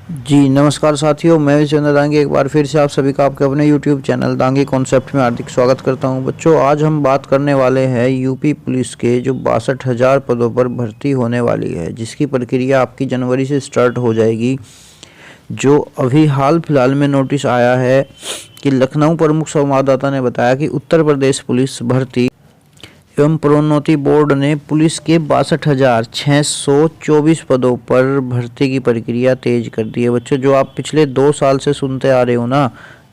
जी नमस्कार साथियों, मैं विजेंद्र दांगी एक बार फिर से आप सभी का आपके अपने YouTube चैनल दांगी कॉन्सेप्ट में हार्दिक स्वागत करता हूं। बच्चों, आज हम बात करने वाले हैं यूपी पुलिस के जो 62,000 पदों पर भर्ती होने वाली है, जिसकी प्रक्रिया आपकी जनवरी से स्टार्ट हो जाएगी। जो अभी हाल फिलहाल में नोटिस आया है कि लखनऊ प्रमुख संवाददाता ने बताया कि उत्तर प्रदेश पुलिस भर्ती एवं प्रोन्नति बोर्ड ने पुलिस के 62,624 पदों पर भर्ती की प्रक्रिया तेज कर दी है। बच्चों, जो आप पिछले 2 साल से सुनते आ रहे हो ना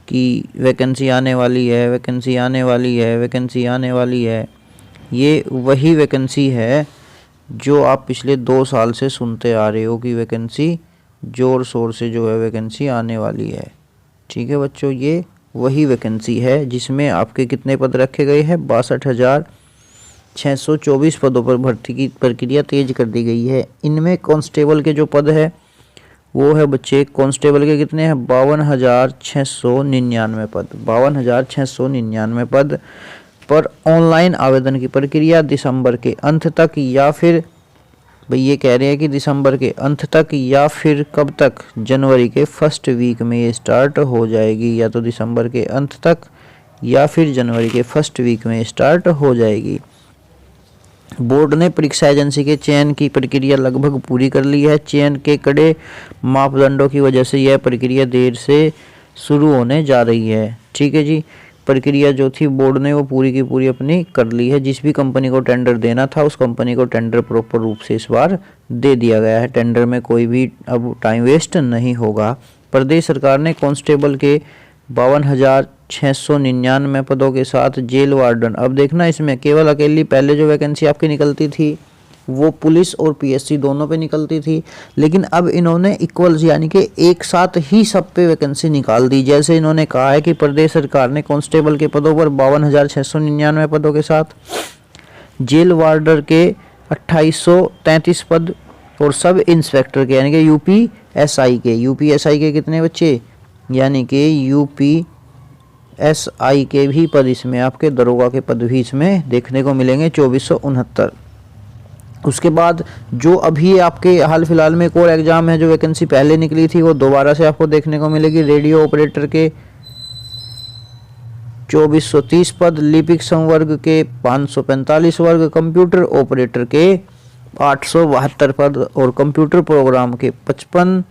कि वैकेंसी आने वाली है, वैकेंसी आने वाली है, वैकेंसी आने वाली है, ये वही वैकेंसी है जो आप पिछले 2 साल से सुनते आ रहे हो कि वैकेंसी ज़ोर शोर से जो है वैकेंसी आने वाली है। ठीक है बच्चों, ये वही वैकेंसी है जिसमें आपके कितने पद रखे गए हैं, 62,624 पदों पर भर्ती की प्रक्रिया तेज कर दी गई है। इनमें कांस्टेबल के जो पद है वो है बच्चे, कांस्टेबल के कितने हैं, 52,699 पद। 52,699 पद पर ऑनलाइन आवेदन की प्रक्रिया दिसंबर के अंत तक, या फिर भाई ये कह रहे हैं कि दिसंबर के अंत तक या फिर कब तक, जनवरी के फर्स्ट वीक में ये स्टार्ट हो जाएगी। या तो दिसंबर के अंत तक या फिर जनवरी के फर्स्ट वीक में स्टार्ट हो जाएगी। बोर्ड ने परीक्षा एजेंसी के चयन की प्रक्रिया लगभग पूरी कर ली है। चयन के कड़े मापदंडों की वजह से यह प्रक्रिया देर से शुरू होने जा रही है। ठीक है जी, प्रक्रिया जो थी बोर्ड ने वो पूरी की पूरी अपनी कर ली है। जिस भी कंपनी को टेंडर देना था उस कंपनी को टेंडर प्रॉपर रूप से इस बार दे दिया गया है। टेंडर में कोई भी अब टाइम वेस्ट नहीं होगा। प्रदेश सरकार ने कांस्टेबल के 52,699 पदों के साथ जेल वार्डन, अब देखना इसमें केवल अकेली पहले जो वैकेंसी आपकी निकलती थी वो पुलिस और पीएससी दोनों पे निकलती थी, लेकिन अब इन्होंने इक्वल्स यानी कि एक साथ ही सब पे वैकेंसी निकाल दी। जैसे इन्होंने कहा है कि प्रदेश सरकार ने कांस्टेबल के पदों पर 52,699 पदों के साथ जेल वार्डर के 2833 पद और सब इंस्पेक्टर के यानी कि यूपीएसआई के कितने बच्चे, यानी कि यूपीएसआई के भी पद इसमें, आपके दरोगा के पद भी इसमें देखने को मिलेंगे, 2469। उसके बाद जो अभी आपके हाल फिलहाल में एक और एग्जाम है, जो वैकेंसी पहले निकली थी वो दोबारा से आपको देखने को मिलेगी। रेडियो ऑपरेटर के 2430 पद, लिपिक संवर्ग के 545 वर्ग, कंप्यूटर ऑपरेटर के 872 पद और कंप्यूटर प्रोग्राम के 55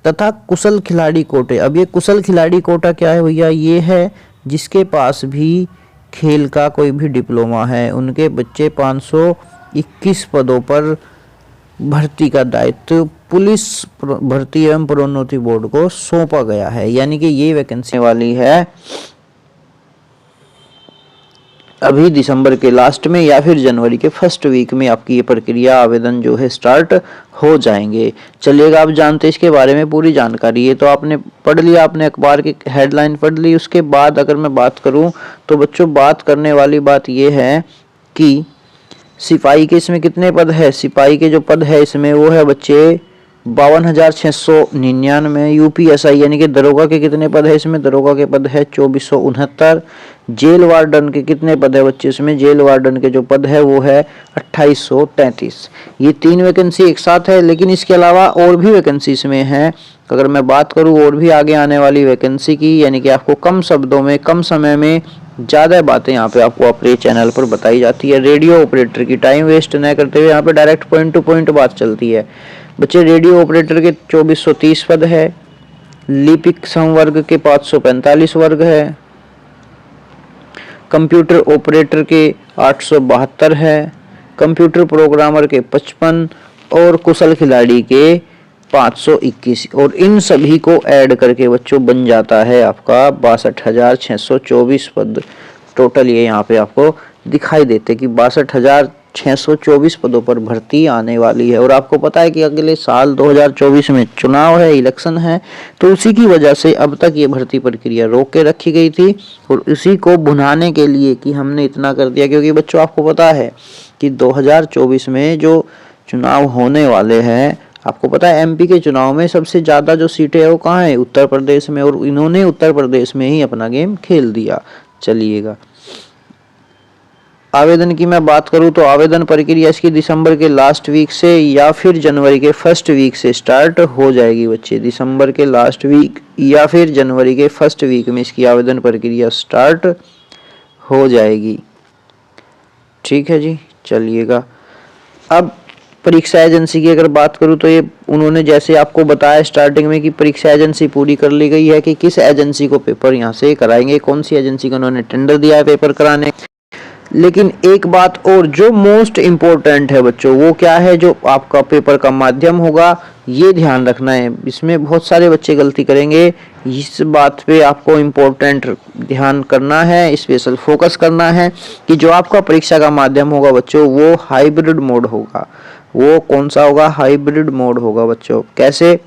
तथा कुशल खिलाड़ी कोटे। अब ये कुशल खिलाड़ी कोटा क्या है भैया, ये है जिसके पास भी खेल का कोई भी डिप्लोमा है, उनके बच्चे 521 पदों पर भर्ती का दायित्व पुलिस भर्ती एवं प्रोन्नति बोर्ड को सौंपा गया है। यानी कि ये वैकेंसी वाली है अभी दिसंबर के लास्ट में या फिर जनवरी के फर्स्ट वीक में आपकी ये प्रक्रिया आवेदन जो है स्टार्ट हो जाएंगे। चलिएगा, आप जानते हैं इसके बारे में पूरी जानकारी है तो आपने पढ़ लिया, आपने अखबार की हेडलाइन पढ़ ली। उसके बाद अगर मैं बात करूं तो बच्चों, बात करने वाली बात ये है कि सिपाही के इसमें कितने पद है। सिपाही के जो पद है इसमें वो है बच्चे 52,699। यूपीएसआई यानी कि दरोगा के कितने पद है इसमें, दरोगा के पद है 2469। जेल वार्डन के कितने पद है बच्चे इसमें, जेल वार्डन के जो पद है वो है 2833। ये 3 वैकेंसी एक साथ है, लेकिन इसके अलावा और भी वैकेंसी इसमें है। अगर मैं बात करूँ और भी आगे आने वाली वैकेंसी की, यानी कि आपको कम शब्दों में कम समय में ज़्यादा बातें यहाँ पे आपको अपने चैनल पर बताई जाती है। रेडियो ऑपरेटर की टाइम वेस्ट न करते हुए यहाँ पे डायरेक्ट पॉइंट टू पॉइंट बात चलती है। बच्चे, रेडियो ऑपरेटर के 2430 पद है, लिपिक संवर्ग के 545 वर्ग है, कंप्यूटर ऑपरेटर के 872 है, कंप्यूटर प्रोग्रामर के 55 और कुशल खिलाड़ी के 521, और इन सभी को ऐड करके बच्चों बन जाता है आपका 62,624 पद। टोटल ये यहाँ पे आपको दिखाई देते कि 62,624 पदों पर भर्ती आने वाली है। और आपको पता है कि अगले साल 2024 में चुनाव है, इलेक्शन है, तो उसी की वजह से अब तक ये भर्ती प्रक्रिया रोक के रखी गई थी और उसी को भुनाने के लिए कि हमने इतना कर दिया। क्योंकि बच्चों आपको पता है कि 2024 में जो चुनाव होने वाले हैं, आपको पता है एमपी के चुनाव में सबसे ज़्यादा जो सीटें है वो कहाँ है, उत्तर प्रदेश में, और इन्होंने उत्तर प्रदेश में ही अपना गेम खेल दिया। चलिएगा, आवेदन की मैं बात करूं तो आवेदन प्रक्रिया इसकी दिसंबर के लास्ट वीक से या फिर जनवरी के फर्स्ट वीक से स्टार्ट हो जाएगी बच्चे। दिसंबर के लास्ट वीक या फिर जनवरी के फर्स्ट वीक में इसकी आवेदन प्रक्रिया स्टार्ट हो जाएगी। ठीक है जी, चलिएगा। अब परीक्षा एजेंसी की अगर बात करूं तो ये उन्होंने जैसे आपको बताया स्टार्टिंग में कि परीक्षा एजेंसी पूरी कर ली गई है कि किस एजेंसी को पेपर यहाँ से कराएंगे, कौन सी एजेंसी का उन्होंने टेंडर दिया है पेपर कराने। लेकिन एक बात और जो मोस्ट इम्पोर्टेंट है बच्चों, वो क्या है, जो आपका पेपर का माध्यम होगा ये ध्यान रखना है। इसमें बहुत सारे बच्चे गलती करेंगे, इस बात पे आपको इम्पोर्टेंट ध्यान करना है, स्पेशल फोकस करना है कि जो आपका परीक्षा का माध्यम होगा बच्चों वो हाइब्रिड मोड होगा। वो कौन सा होगा? हाइब्रिड मोड होगा बच्चों। कैसे?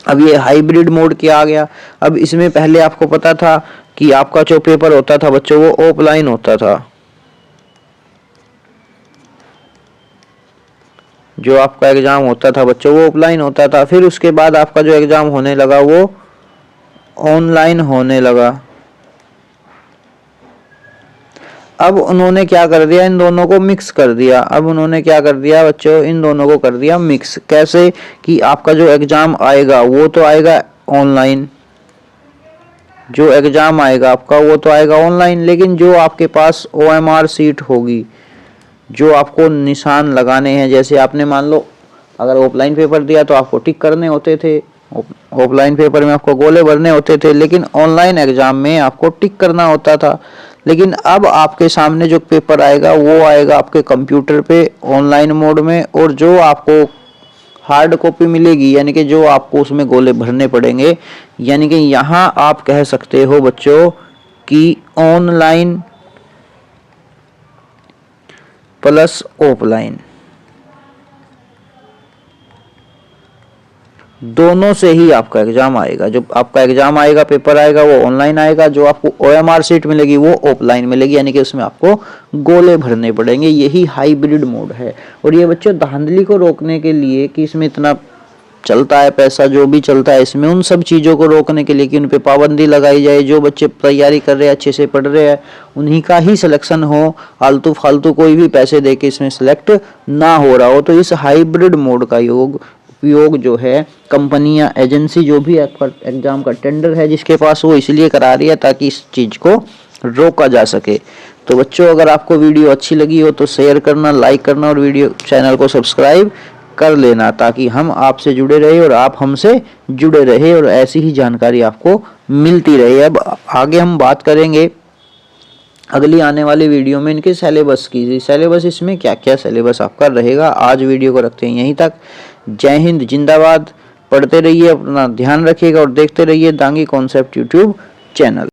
अब ये हाइब्रिड मोड क्या आ गया? अब इसमें पहले आपको पता था कि आपका जो पेपर होता था बच्चों वो ऑफलाइन होता था, जो आपका एग्जाम होता था बच्चों वो ऑफलाइन होता था। फिर उसके बाद आपका जो एग्जाम होने लगा वो ऑनलाइन होने लगा। अब उन्होंने क्या कर दिया? इन दोनों को मिक्स कर दिया। अब उन्होंने क्या कर दिया बच्चों? इन दोनों को कर दिया मिक्स। कैसे? कि आपका जो एग्जाम आएगा वो तो आएगा ऑनलाइन, जो एग्जाम आएगा आपका वो तो आएगा ऑनलाइन, लेकिन जो आपके पास OMR सीट होगी, जो आपको निशान लगाने हैं, जैसे आपने मान लो अगर ऑफलाइन पेपर दिया तो आपको टिक करने होते थे, ऑफलाइन पेपर में आपको गोले भरने होते थे, लेकिन ऑनलाइन एग्जाम में आपको टिक करना होता था। लेकिन अब आपके सामने जो पेपर आएगा वो आएगा आपके कंप्यूटर पे ऑनलाइन मोड में, और जो आपको हार्ड कॉपी मिलेगी यानी कि जो आपको उसमें गोले भरने पड़ेंगे, यानी कि यहाँ आप कह सकते हो बच्चों कि ऑनलाइन प्लस ऑफलाइन दोनों से ही आपका एग्जाम आएगा। जो आपका एग्जाम आएगा, पेपर आएगा वो ऑनलाइन आएगा, जो आपको OMR सीट मिलेगी वो ऑफलाइन मिलेगी, यानी कि उसमें आपको गोले भरने पड़ेंगे। यही हाइब्रिड मोड है। और ये बच्चों धांधली को रोकने के लिए कि इसमें इतना चलता है पैसा, जो भी चलता है इसमें, उन सब चीज़ों को रोकने के लिए कि उन पे पाबंदी लगाई जाए। जो बच्चे तैयारी कर रहे हैं, अच्छे से पढ़ रहे हैं, उन्हीं का ही सिलेक्शन हो, आलतू फालतू कोई भी पैसे दे के इसमें सिलेक्ट ना हो रहा हो। तो इस हाइब्रिड मोड का उपयोग जो है कंपनियां, एजेंसी जो भी एग्जाम का टेंडर है जिसके पास, वो इसलिए करा रही है ताकि इस चीज़ को रोका जा सके। तो बच्चों अगर आपको वीडियो अच्छी लगी हो तो शेयर करना, लाइक करना और वीडियो चैनल को सब्सक्राइब कर लेना, ताकि हम आपसे जुड़े रहे और आप हमसे जुड़े रहे और ऐसी ही जानकारी आपको मिलती रहे। अब आगे हम बात करेंगे अगली आने वाली वीडियो में इनके सिलेबस की। सिलेबस इसमें क्या क्या सिलेबस आपका रहेगा। आज वीडियो को रखते हैं यहीं तक। जय हिंद, जिंदाबाद। पढ़ते रहिए, अपना ध्यान रखिएगा और देखते रहिए दांगी कॉन्सेप्ट यूट्यूब चैनल।